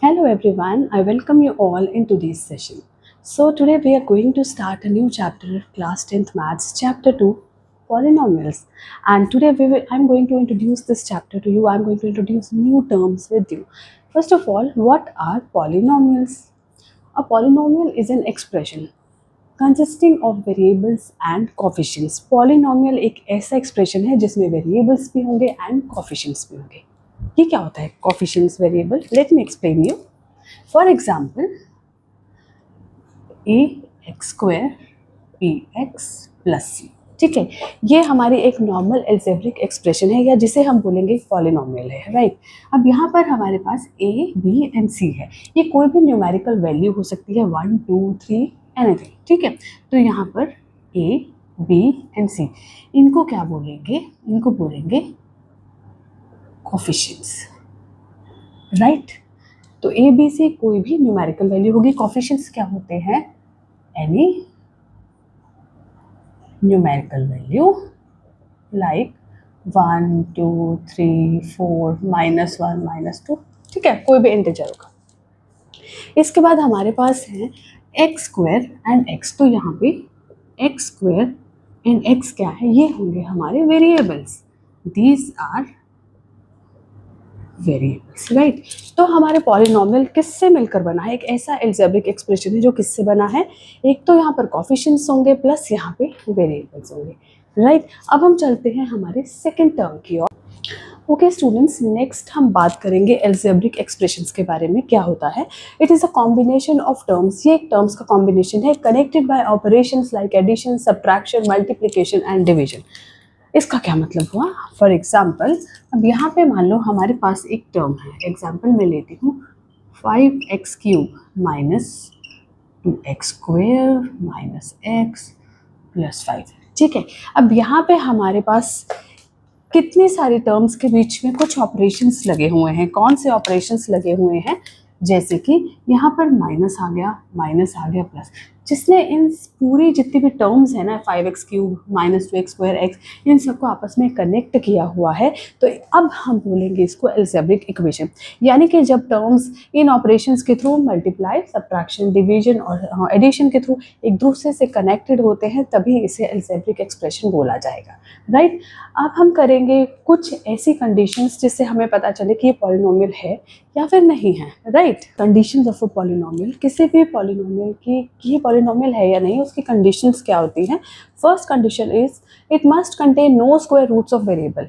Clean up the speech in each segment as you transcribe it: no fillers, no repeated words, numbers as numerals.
Hello everyone, I welcome you all in today's session. So today we are going to start a new chapter, class 10th maths, chapter 2, polynomials. And today I'm going to introduce this chapter to you. I'm going to introduce new terms with you. First of all, what are polynomials? A polynomial is an expression consisting of variables and coefficients. Polynomial एक ऐसा expression है जिसमें variables भी होंगे and coefficients भी होंगे. ये क्या होता है coefficients variable? Let me explain you. For example, ax square bx plus c. ठीक है, ये हमारी एक नॉर्मल एल्जेब्रिक एक्सप्रेशन है या जिसे हम बोलेंगे पॉलिनोमियल है, राइट। अब यहाँ पर हमारे पास a, b एंड c है। ये कोई भी न्यूमेरिकल वैल्यू हो सकती है 1, 2, 3 एनीथिंग, ठीक है। तो यहाँ पर a, b एंड c, इनको क्या बोलेंगे? इनको बोलेंगे कोफिशिएंट्स, राइट। तो ए बी सी कोई भी न्यूमेरिकल वैल्यू होगी। कोफिशिएंट्स क्या होते हैं? एनी न्यूमेरिकल वैल्यू लाइक 1, 2, 3, 4, -1, -2, ठीक है, कोई भी इंटीजर होगा। इसके बाद हमारे पास है एक्स स्क्वायर एंड एक्स। तो यहाँ पे एक्स स्क्वायर एंड एक्स क्या है? ये होंगे हमारे variables. These are variables, right. तो हमारे पॉलिनोमियल किससे मिलकर बना है? एक ऐसा एल्जेब्रिक एक्सप्रेशन है जो किससे बना है? एक तो यहाँ पर कोफिशिएंट्स होंगे प्लस यहाँ पे वेरिएबल्स होंगे, राइट। अब हम चलते हैं हमारे सेकंड टर्म की ओर। ओके स्टूडेंट्स, नेक्स्ट हम बात करेंगे एल्जेब्रिक एक्सप्रेशंस के बारे में। क्या होता है? It is a combination of terms. ये एक टर्म्स का कॉम्बिनेशन है connected by operations like addition, subtraction, multiplication and division. इसका क्या मतलब हुआ? फॉर एग्जाम्पल, अब यहाँ पे मान लो हमारे पास एक टर्म है। एग्जाम्पल मैं लेती हूँ 5x³ minus 2x square minus x plus 5, ठीक है। अब यहाँ पे हमारे पास कितनी सारी टर्म्स के बीच में कुछ ऑपरेशंस लगे हुए हैं। कौन से ऑपरेशंस लगे हुए हैं? जैसे कि यहाँ पर माइनस आ गया प्लस, जिसने इन पूरी जितनी भी टर्म्स है ना 5x³ minus 2x square x, इन सबको आपस में कनेक्ट किया हुआ है। तो अब हम बोलेंगे इसको एल्जेब्रिक इक्वेशन। यानी कि जब टर्म्स इन ऑपरेशंस के थ्रू मल्टीप्लाई, सब्ट्रैक्शन, डिवीजन और एडिशन के थ्रू एक दूसरे से कनेक्टेड होते हैं, तभी इसे एल्जेब्रिक एक्सप्रेशन बोला जाएगा, राइट। अब हम करेंगे कुछ ऐसी कंडीशंस जिससे हमें पता चले कि ये पॉलिनोमियल है या फिर नहीं है, right. Conditions of a polynomial, किसी भी पॉलिनोमियल की ये पॉलिनोमियल है या नहीं, उसकी कंडीशंस क्या होती हैं? First condition is it must contain no square roots of variable.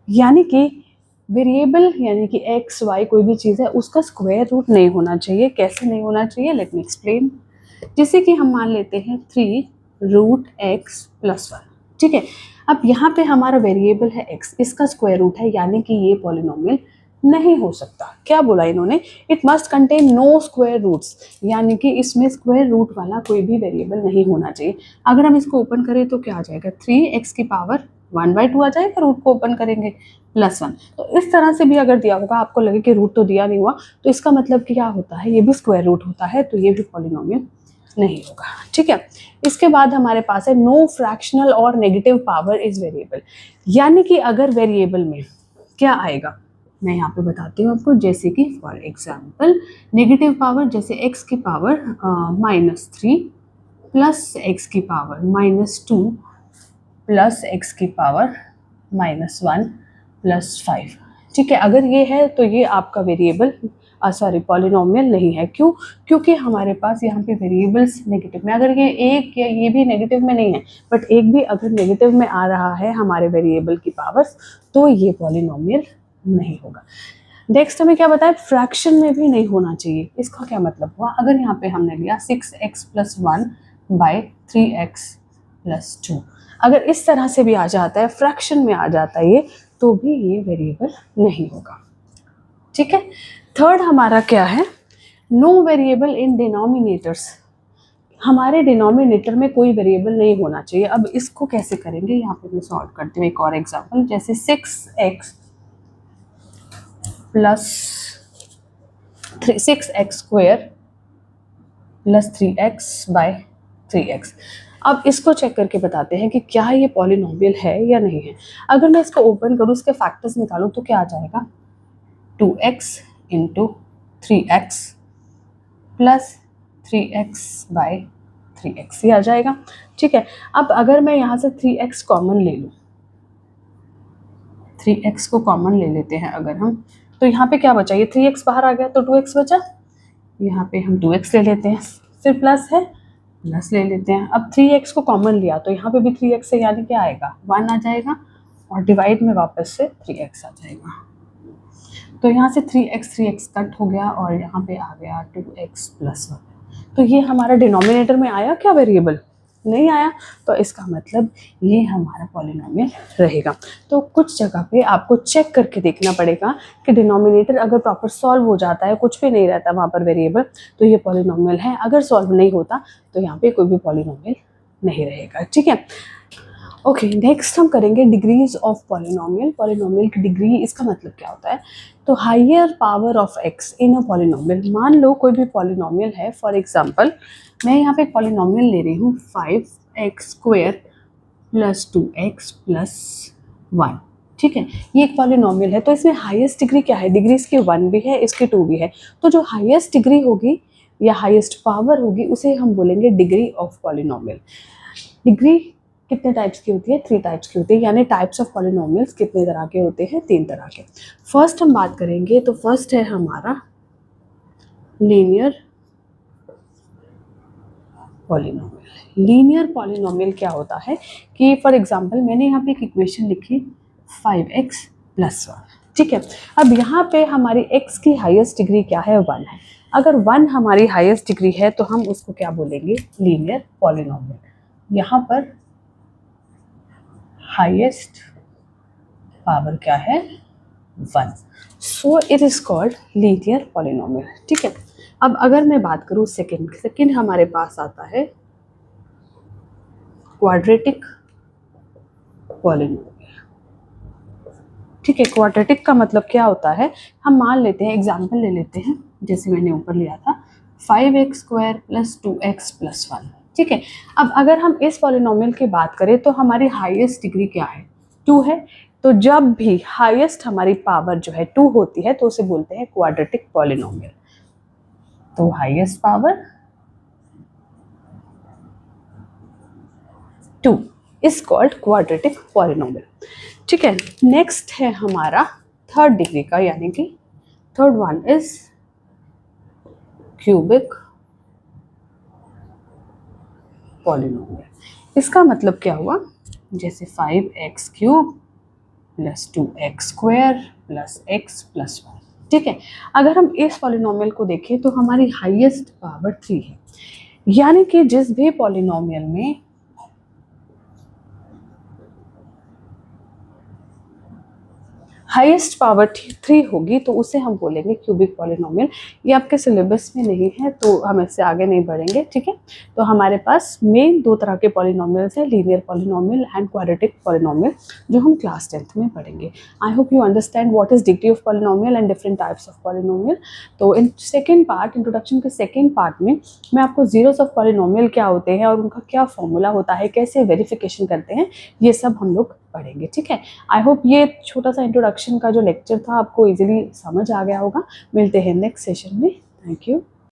यानी कि वेरिएबल यानी कि एक्स वाई कोई भी चीज़ है, उसका स्क्वायर रूट नहीं होना चाहिए। कैसे नहीं होना चाहिए? Let me explain. जैसे कि हम मान लेते हैं 3√x + 1, ठीक है। अब यहाँ पे हमारा वेरिएबल है x, इसका स्क्वायर रूट है, यानी कि ये पॉलिनोमियल नहीं हो सकता। क्या बोला इन्होंने? It must contain no square roots, यानी कि इसमें स्क्वायर रूट वाला कोई भी वेरिएबल नहीं होना चाहिए। अगर हम इसको ओपन करें तो क्या आ जाएगा? 3x⁴ आ जाएगा। रूट को ओपन करेंगे +1। तो इस तरह से भी अगर दिया होगा, आपको लगे कि रूट तो दिया नहीं हुआ, तो इसका मतलब क्या होता है? ये भी स्क्वायर रूट होता है, तो ये भी पॉलिनोमियल नहीं होगा, ठीक है। इसके बाद हमारे पास है नो फ्रैक्शनल और नेगेटिव पावर इज वेरिएबल। यानी कि अगर वेरिएबल में क्या आएगा, मैं यहाँ पे बताती हूँ आपको। जैसे कि फॉर एग्जांपल नेगेटिव पावर, जैसे x की पावर -3 प्लस x की पावर -2 प्लस x की पावर -1 प्लस 5, ठीक है। अगर ये है तो ये आपका वेरिएबल पॉलिनोमियल नहीं है। क्यों? क्योंकि हमारे पास यहाँ पे वेरिएबल्स नेगेटिव में, अगर ये एक या ये भी नेगेटिव में नहीं है, बट एक भी अगर नेगेटिव में आ रहा है हमारे वेरिएबल की पावर्स, तो ये पॉलिनोमियल नहीं होगा। नेक्स्ट हमें क्या बताया? फ्रैक्शन में भी नहीं होना चाहिए। इसका क्या मतलब हुआ? अगर यहाँ पे हमने लिया 6x + 1 / 3x + 2, अगर इस तरह से भी आ जाता है, फ्रैक्शन में आ जाता है ये, तो भी ये वेरिएबल नहीं होगा, ठीक है। थर्ड हमारा क्या है? No variable in denominators. हमारे डिनोमिनेटर में कोई वेरिएबल नहीं होना चाहिए। अब इसको कैसे करेंगे? यहाँ पे मैं सॉल्व करती हूँ एक और एग्जांपल। जैसे 6x स्क्वायर + 3x/3x। अब इसको चेक करके बताते हैं कि क्या ये पॉलिनोमियल है या नहीं है। अगर मैं इसको ओपन करूँ, इसके फैक्टर्स निकालूँ, तो क्या आ जाएगा? 2x × 3x प्लस 3x/3x ये आ जाएगा। ठीक है, अब अगर मैं यहाँ से 3x कॉमन ले लूँ, 3x को कॉमन ले लेते हैं अगर हम, तो यहाँ पे क्या बचा, ये 3x बाहर आ गया तो 2x बचा, यहाँ पे हम 2x ले लेते हैं, फिर प्लस है प्लस ले लेते हैं। अब 3x को कॉमन लिया तो यहाँ पे भी 3x है, यानी क्या आएगा 1 आ जाएगा, और डिवाइड में वापस से 3x आ जाएगा। तो यहाँ से 3x कट हो गया और यहाँ पे आ गया 2x + 1। तो ये हमारा डिनोमिनेटर में आया क्या वेरिएबल, नहीं आया, तो इसका मतलब ये हमारा पॉलिनोमियल रहेगा। तो कुछ जगह पे आपको चेक करके देखना पड़ेगा कि डिनोमिनेटर अगर प्रॉपर सॉल्व हो जाता है, कुछ भी नहीं रहता वहाँ पर वेरिएबल, तो ये पॉलिनोमियल है। अगर सॉल्व नहीं होता तो यहाँ पे कोई भी पॉलिनोमियल नहीं रहेगा। ठीक है, ओके, नेक्स्ट हम करेंगे डिग्रीज ऑफ पॉलिनोमियल। पॉलिनोमियल की डिग्री, इसका मतलब क्या होता है, तो higher power of x in a polynomial. मान लो कोई भी पॉलिनोमियल है, फॉर एग्जांपल मैं यहाँ पे एक पॉलिनोमियल ले रही हूँ 5x² + 2x + 1। ठीक है, ये एक पॉलिनोमियल है, तो इसमें हाईएस्ट डिग्री क्या है, डिग्री इसकी 1 भी है, इसकी 2 भी है। तो जो हाईएस्ट डिग्री होगी या हाईएस्ट पावर होगी उसे हम बोलेंगे डिग्री ऑफ पॉलिनोमियल। डिग्री कितने टाइप्स की होती है, 3 टाइप्स की होती है, यानी टाइप्स ऑफ पॉलिनोमियल्स कितने तरह के होते हैं, 3 तरह के। फर्स्ट हम बात करेंगे तो फर्स्ट है हमारा लीनियर पॉलिनोमियल। लीनियर पॉलिनोमियल क्या होता है कि फॉर एग्जांपल मैंने यहाँ पे एक इक्वेशन लिखी 5x + 1। ठीक है, अब यहाँ पे हमारी x की हाईएस्ट डिग्री क्या है, 1 है। अगर 1 हमारी हाईएस्ट डिग्री है तो हम उसको क्या बोलेंगे, लीनियर पॉलिनोमियल। यहाँ पर हाईएस्ट पावर क्या है, 1, so it is called linear polynomial. ठीक है, अब अगर मैं बात करूँ सेकंड हमारे पास आता है क्वाड्रेटिक पॉलिनोमियल। ठीक है, क्वाड्रेटिक का मतलब क्या होता है, हम मान लेते हैं, एग्जांपल ले लेते हैं, जैसे मैंने ऊपर लिया था 5x² + 2x + 1। ठीक है, अब अगर हम इस पॉलिनोमियल की बात करें तो हमारी हाईएस्ट डिग्री क्या है, 2 है। तो जब भी हाईएस्ट हमारी पावर जो है 2 होती है तो उसे बोलते हैं क्वाड्रेटिक पॉलिनोमियल। तो highest power 2 is called quadratic polynomial. ठीक है, नेक्स्ट है हमारा थर्ड डिग्री का, यानी कि third one is cubic polynomial. इसका मतलब क्या हुआ, जैसे 5x³ + 2x² + x + 1। ठीक है, अगर हम इस पॉलिनोमियल को देखें तो हमारी हाईएस्ट पावर 3 है, यानी कि जिस भी पॉलिनोमियल में हाईएस्ट पावर 3 होगी तो उसे हम बोलेंगे क्यूबिक पॉलिनोमियल। ये आपके सिलेबस में नहीं है तो हम इससे आगे नहीं बढ़ेंगे। ठीक है, तो हमारे पास मेन 2 तरह के पॉलिनोमियल्स हैं, linear polynomial and quadratic polynomial, जो हम क्लास 10th में पढ़ेंगे। I hope you understand what is degree of polynomial and different types of polynomial. तो इन सेकेंड पार्ट, इंट्रोडक्शन के सेकेंड पार्ट में मैं आपको जीरोस ऑफ पॉलिनोमियल क्या होते हैं और उनका क्या फॉर्मूला होता है, कैसे वेरिफिकेशन करते हैं, ये सब हम लोग पढ़ेंगे। ठीक है, आई होप ये छोटा सा इंट्रोडक्शन का जो लेक्चर था आपको इजीली समझ आ गया होगा। मिलते हैं नेक्स्ट सेशन में। Thank you.